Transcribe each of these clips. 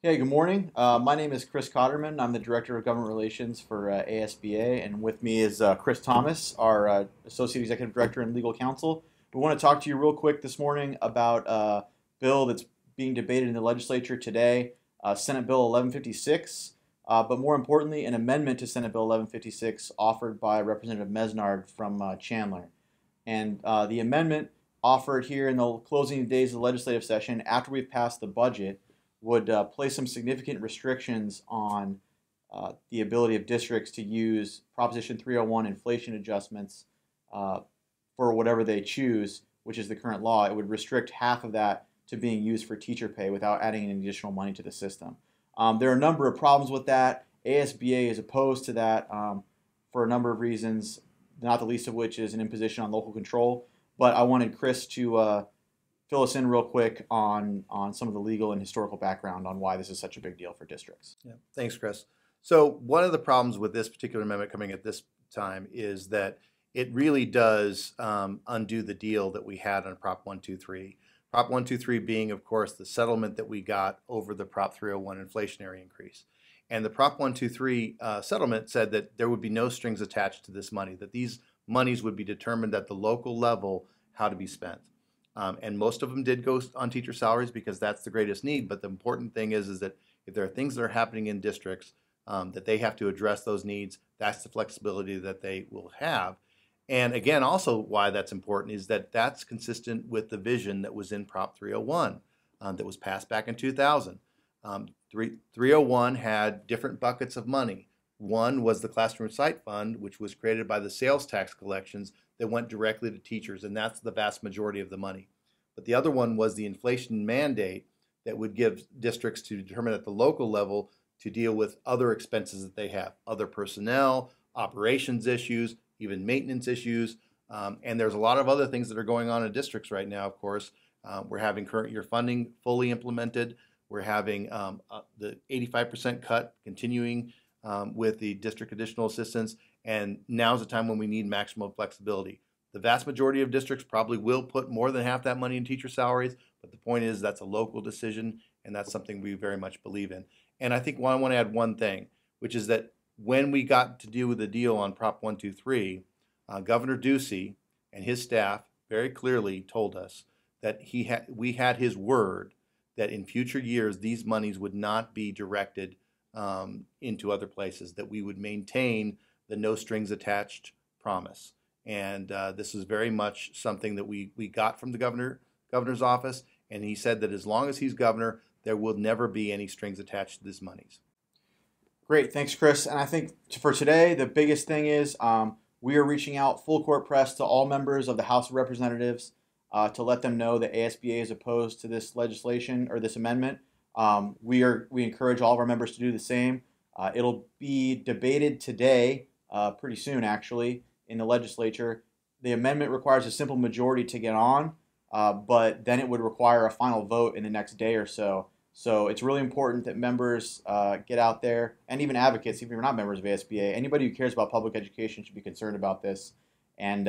Hey, good morning. My name is Chris Cotterman. I'm the Director of Government Relations for ASBA, and with me is Chris Thomas, our Associate Executive Director and Legal Counsel. We want to talk to you real quick this morning about a bill that's being debated in the legislature today, Senate Bill 1156, but more importantly, an amendment to Senate Bill 1156 offered by Representative Mesnard from Chandler. And the amendment offered here in the closing days of the legislative session after we've passed the budget would place some significant restrictions on the ability of districts to use Proposition 301 inflation adjustments for whatever they choose, which is the current law. It would restrict half of that to being used for teacher pay without adding any additional money to the system. There are a number of problems with that. ASBA is opposed to that for a number of reasons, not the least of which is an imposition on local control. But I wanted Chris to fill us in real quick on some of the legal and historical background on why this is such a big deal for districts. Yeah, thanks, Chris. So one of the problems with this particular amendment coming at this time is that it really does undo the deal that we had on Prop 123. Prop 123 being, of course, the settlement that we got over the Prop 301 inflationary increase. And the Prop 123 settlement said that there would be no strings attached to this money, that these monies would be determined at the local level how to be spent. And most of them did go on teacher salaries because that's the greatest need. But the important thing is that if there are things that are happening in districts that they have to address those needs, that's the flexibility that they will have. And again, also why that's important is that that's consistent with the vision that was in Prop 301 that was passed back in 2000. 301 had different buckets of money. One was the Classroom Site Fund, which was created by the sales tax collections that went directly to teachers, and that's the vast majority of the money. But the other one was the inflation mandate that would give districts to determine at the local level to deal with other expenses that they have, other personnel, operations issues, even maintenance issues. And there's a lot of other things that are going on in districts right now, of course. We're having current year funding fully implemented. We're having the 85% cut continuing with the district additional assistance, and now's the time when we need maximum flexibility. The vast majority of districts probably will put more than half that money in teacher salaries, but the point is that's a local decision, and that's something we very much believe in. And I think I want to add one thing, which is that when we got to deal with the deal on Prop 123, Governor Ducey and his staff very clearly told us that we had his word that in future years these monies would not be directed into other places, that we would maintain the no strings attached promise. And this is very much something that we got from the governor's office, and he said that as long as he's governor, there will never be any strings attached to these monies. Great, thanks, Chris. And I think for today, the biggest thing is we are reaching out full court press to all members of the House of Representatives to let them know that ASBA is opposed to this legislation or this amendment. We encourage all of our members to do the same. It'll be debated today, pretty soon actually, in the legislature. The amendment requires a simple majority to get on, but then it would require a final vote in the next day or so. So it's really important that members get out there, and even advocates, even if you're not members of ASBA, anybody who cares about public education should be concerned about this. And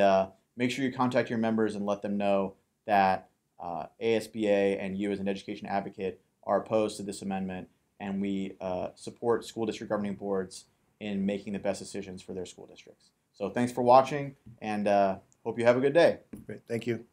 make sure you contact your members and let them know that ASBA and you as an education advocate are opposed to this amendment, and we support school district governing boards in making the best decisions for their school districts. So thanks for watching, and hope you have a good day. Great, thank you.